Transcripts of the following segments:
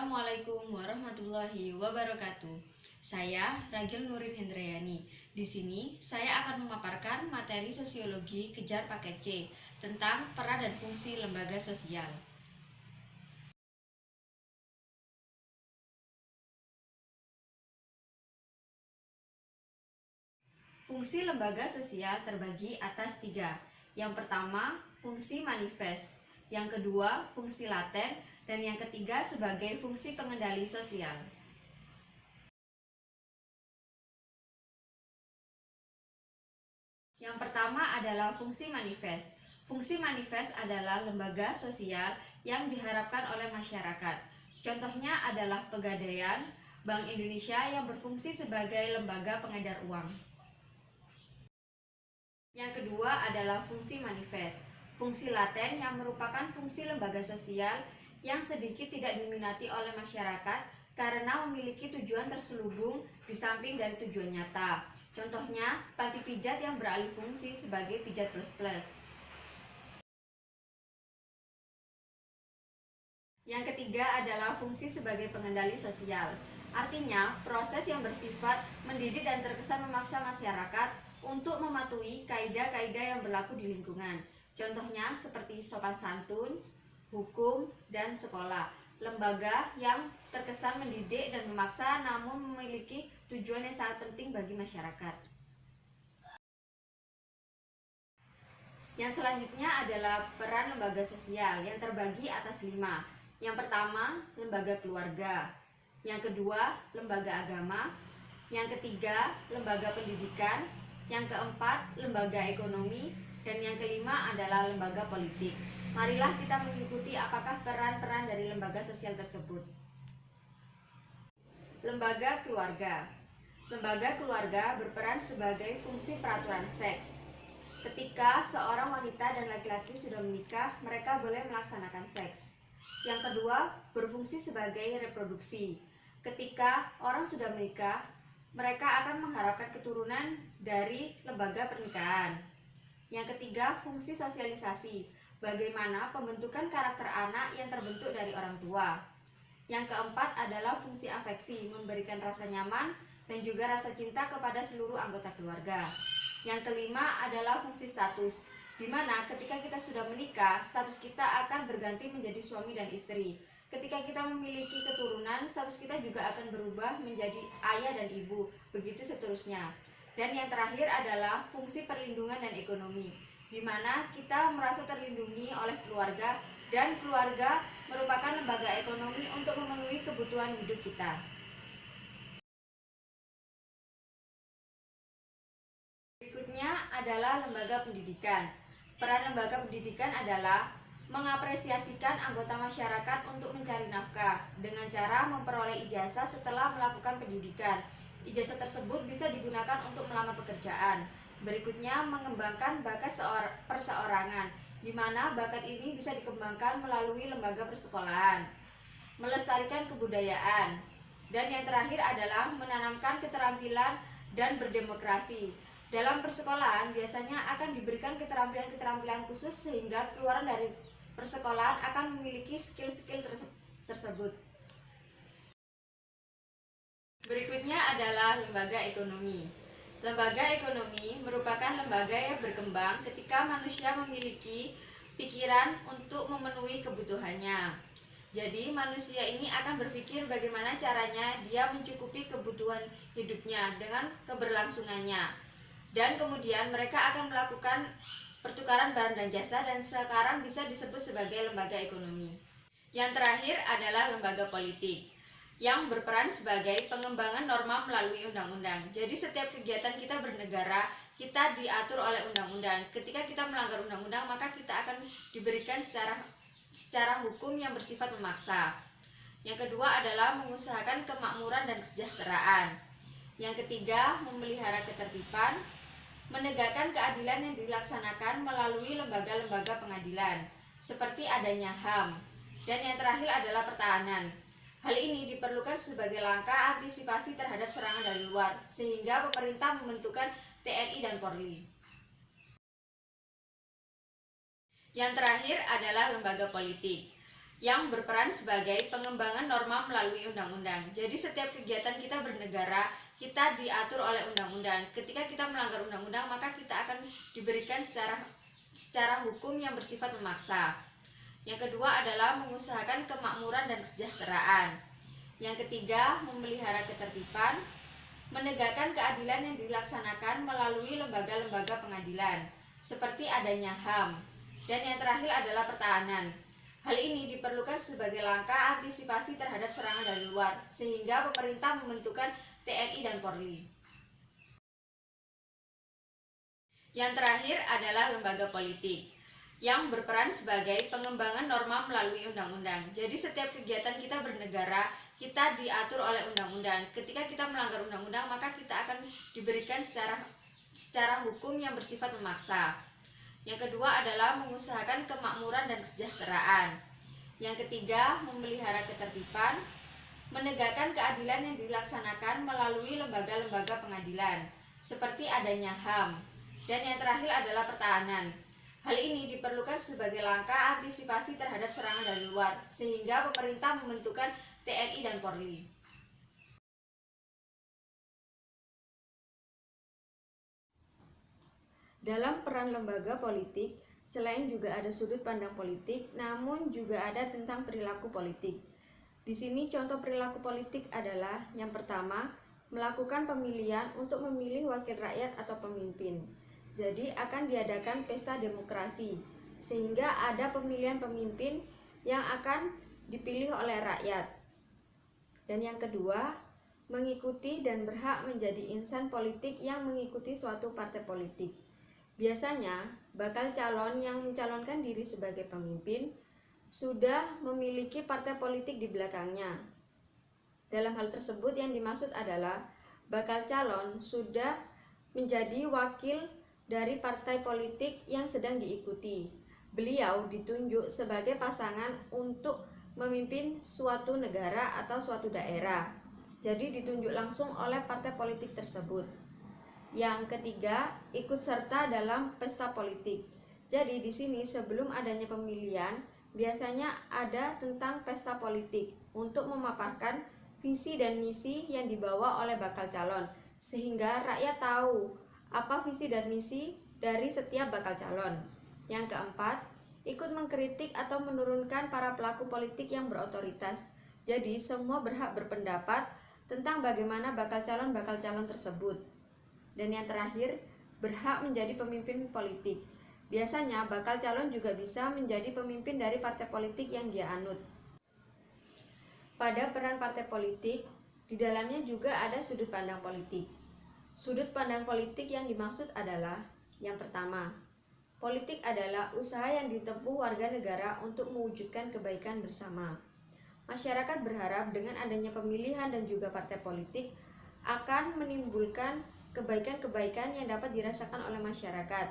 Assalamualaikum warahmatullahi wabarakatuh. Saya Ragil Nurin Hendrayani. Di sini saya akan memaparkan materi sosiologi kejar paket C tentang peran dan fungsi lembaga sosial. Fungsi lembaga sosial terbagi atas 3. Yang pertama, fungsi manifest. Yang kedua, fungsi laten. Dan yang ketiga, sebagai fungsi pengendali sosial. Yang pertama adalah fungsi manifest. Fungsi manifest adalah lembaga sosial yang diharapkan oleh masyarakat. Contohnya adalah Pegadaian, Bank Indonesia yang berfungsi sebagai lembaga pengedar uang. Yang kedua adalah fungsi manifest. Fungsi laten yang merupakan fungsi lembaga sosial yang sedikit tidak diminati oleh masyarakat karena memiliki tujuan terselubung di samping dari tujuan nyata. Contohnya, panti pijat yang beralih fungsi sebagai pijat plus-plus. Yang ketiga adalah fungsi sebagai pengendali sosial. Artinya, proses yang bersifat mendidik dan terkesan memaksa masyarakat untuk mematuhi kaidah-kaidah yang berlaku di lingkungan. Contohnya seperti sopan santun, hukum, dan sekolah. Lembaga yang terkesan mendidik dan memaksa namun memiliki tujuan yang sangat penting bagi masyarakat. Yang selanjutnya adalah peran lembaga sosial yang terbagi atas 5. Yang pertama, lembaga keluarga. Yang kedua, lembaga agama. Yang ketiga, lembaga pendidikan. Yang keempat, lembaga ekonomi. Dan yang kelima adalah lembaga politik. Marilah kita mengikuti apakah peran-peran dari lembaga sosial tersebut. Lembaga keluarga. Lembaga keluarga berperan sebagai fungsi peraturan seks. Ketika seorang wanita dan laki-laki sudah menikah, mereka boleh melaksanakan seks. Yang kedua, berfungsi sebagai reproduksi. Ketika orang sudah menikah, mereka akan mengharapkan keturunan dari lembaga pernikahan. Yang ketiga, fungsi sosialisasi. Bagaimana pembentukan karakter anak yang terbentuk dari orang tua. Yang keempat adalah fungsi afeksi, memberikan rasa nyaman dan juga rasa cinta kepada seluruh anggota keluarga. Yang kelima adalah fungsi status, di mana ketika kita sudah menikah, status kita akan berganti menjadi suami dan istri. Ketika kita memiliki keturunan, status kita juga akan berubah menjadi ayah dan ibu, begitu seterusnya. Dan yang terakhir adalah fungsi perlindungan dan ekonomi, di mana kita merasa terlindungi oleh keluarga, dan keluarga merupakan lembaga ekonomi untuk memenuhi kebutuhan hidup kita. Berikutnya adalah lembaga pendidikan. Peran lembaga pendidikan adalah mengapresiasikan anggota masyarakat untuk mencari nafkah dengan cara memperoleh ijazah setelah melakukan pendidikan. Ijazah tersebut bisa digunakan untuk melamar pekerjaan. Berikutnya, mengembangkan bakat perseorangan, di mana bakat ini bisa dikembangkan melalui lembaga persekolahan. Melestarikan kebudayaan. Dan yang terakhir adalah menanamkan keterampilan dan berdemokrasi. Dalam persekolahan biasanya akan diberikan keterampilan-keterampilan khusus sehingga keluaran dari persekolahan akan memiliki skill-skill tersebut. Berikutnya adalah lembaga ekonomi. Lembaga ekonomi merupakan lembaga yang berkembang ketika manusia memiliki pikiran untuk memenuhi kebutuhannya. Jadi manusia ini akan berpikir bagaimana caranya dia mencukupi kebutuhan hidupnya dengan keberlangsungannya. Dan kemudian mereka akan melakukan pertukaran barang dan jasa, dan sekarang bisa disebut sebagai lembaga ekonomi. Yang terakhir adalah lembaga politik, yang berperan sebagai pengembangan norma melalui undang-undang. Jadi setiap kegiatan kita bernegara, kita diatur oleh undang-undang. Ketika kita melanggar undang-undang, maka kita akan diberikan secara hukum yang bersifat memaksa. Yang kedua adalah mengusahakan kemakmuran dan kesejahteraan. Yang ketiga, memelihara ketertiban, menegakkan keadilan yang dilaksanakan melalui lembaga-lembaga pengadilan, seperti adanya HAM. Dan yang terakhir adalah pertahanan. Hal ini diperlukan sebagai langkah antisipasi terhadap serangan dari luar, sehingga pemerintah membentukkan TNI dan Polri. Yang terakhir adalah lembaga politik. yang berperan sebagai pengembangan norma melalui undang-undang. Jadi setiap kegiatan kita bernegara, kita diatur oleh undang-undang. Ketika kita melanggar undang-undang, maka kita akan diberikan secara hukum yang bersifat memaksa. Yang kedua adalah mengusahakan kemakmuran dan kesejahteraan. Yang ketiga, memelihara ketertiban, menegakkan keadilan yang dilaksanakan melalui lembaga-lembaga pengadilan, seperti adanya HAM. Dan yang terakhir adalah pertahanan. Hal ini diperlukan sebagai langkah antisipasi terhadap serangan dari luar, sehingga pemerintah membentukkan TNI dan Polri. Yang terakhir adalah lembaga politik, yang berperan sebagai pengembangan norma melalui undang-undang. Jadi setiap kegiatan kita bernegara, kita diatur oleh undang-undang. Ketika kita melanggar undang-undang, maka kita akan diberikan secara hukum yang bersifat memaksa. Yang kedua adalah mengusahakan kemakmuran dan kesejahteraan. Yang ketiga, memelihara ketertiban, menegakkan keadilan yang dilaksanakan melalui lembaga-lembaga pengadilan, seperti adanya HAM. Dan yang terakhir adalah pertahanan. Hal ini diperlukan sebagai langkah antisipasi terhadap serangan dari luar, sehingga pemerintah membentukkan TNI dan Polri. Dalam peran lembaga politik, selain juga ada sudut pandang politik, namun juga ada tentang perilaku politik. Di sini contoh perilaku politik adalah yang pertama, melakukan pemilihan untuk memilih wakil rakyat atau pemimpin. Jadi akan diadakan pesta demokrasi, sehingga ada pemilihan pemimpin yang akan dipilih oleh rakyat. Dan yang kedua, mengikuti dan berhak menjadi insan politik yang mengikuti suatu partai politik. Biasanya, bakal calon yang mencalonkan diri sebagai pemimpin sudah memiliki partai politik di belakangnya. Dalam hal tersebut yang dimaksud adalah bakal calon sudah menjadi wakil dari partai politik yang sedang diikuti. Beliau ditunjuk sebagai pasangan untuk memimpin suatu negara atau suatu daerah. Jadi ditunjuk langsung oleh partai politik tersebut. Yang ketiga, ikut serta dalam pesta politik. Jadi di sini sebelum adanya pemilihan, biasanya ada tentang pesta politik untuk memaparkan visi dan misi yang dibawa oleh bakal calon, sehingga rakyat tahu apa visi dan misi dari setiap bakal calon. Yang keempat, ikut mengkritik atau menurunkan para pelaku politik yang berotoritas. Jadi semua berhak berpendapat tentang bagaimana bakal calon tersebut. Dan yang terakhir, berhak menjadi pemimpin politik. Biasanya bakal calon juga bisa menjadi pemimpin dari partai politik yang dia anut. Pada peran partai politik, di dalamnya juga ada sudut pandang politik. Sudut pandang politik yang dimaksud adalah yang pertama, politik adalah usaha yang ditempuh warga negara untuk mewujudkan kebaikan bersama. Masyarakat berharap dengan adanya pemilihan dan juga partai politik akan menimbulkan kebaikan-kebaikan yang dapat dirasakan oleh masyarakat.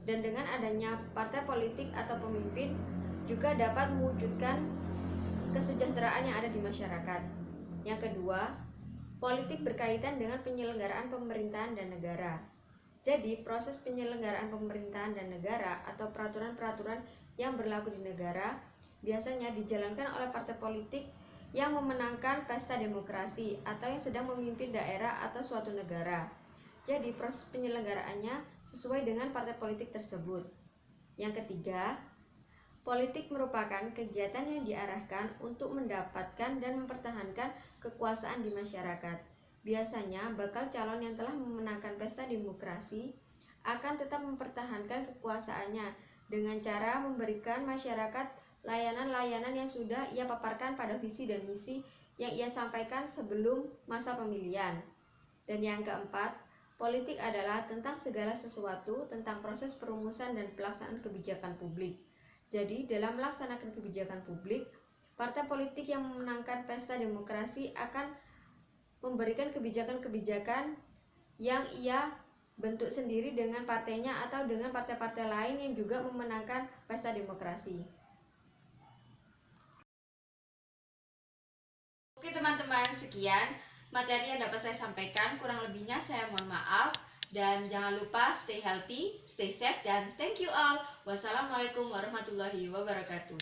Dan dengan adanya partai politik atau pemimpin juga dapat mewujudkan kesejahteraan yang ada di masyarakat. Yang kedua, politik berkaitan dengan penyelenggaraan pemerintahan dan negara. Jadi, proses penyelenggaraan pemerintahan dan negara atau peraturan-peraturan yang berlaku di negara biasanya dijalankan oleh partai politik yang memenangkan pesta demokrasi atau yang sedang memimpin daerah atau suatu negara. Jadi proses penyelenggaraannya sesuai dengan partai politik tersebut. Yang ketiga, politik merupakan kegiatan yang diarahkan untuk mendapatkan dan mempertahankan kekuasaan di masyarakat. Biasanya bakal calon yang telah memenangkan pesta demokrasi akan tetap mempertahankan kekuasaannya dengan cara memberikan masyarakat layanan-layanan yang sudah ia paparkan pada visi dan misi yang ia sampaikan sebelum masa pemilihan. Dan yang keempat, politik adalah tentang segala sesuatu tentang proses perumusan dan pelaksanaan kebijakan publik. Jadi, dalam melaksanakan kebijakan publik, partai politik yang memenangkan pesta demokrasi akan memberikan kebijakan-kebijakan yang ia bentuk sendiri dengan partainya atau dengan partai-partai lain yang juga memenangkan pesta demokrasi. Oke teman-teman, sekian materi yang dapat saya sampaikan. Kurang lebihnya saya mohon maaf. Dan jangan lupa stay healthy, stay safe, dan thank you all. Wassalamualaikum warahmatullahi wabarakatuh.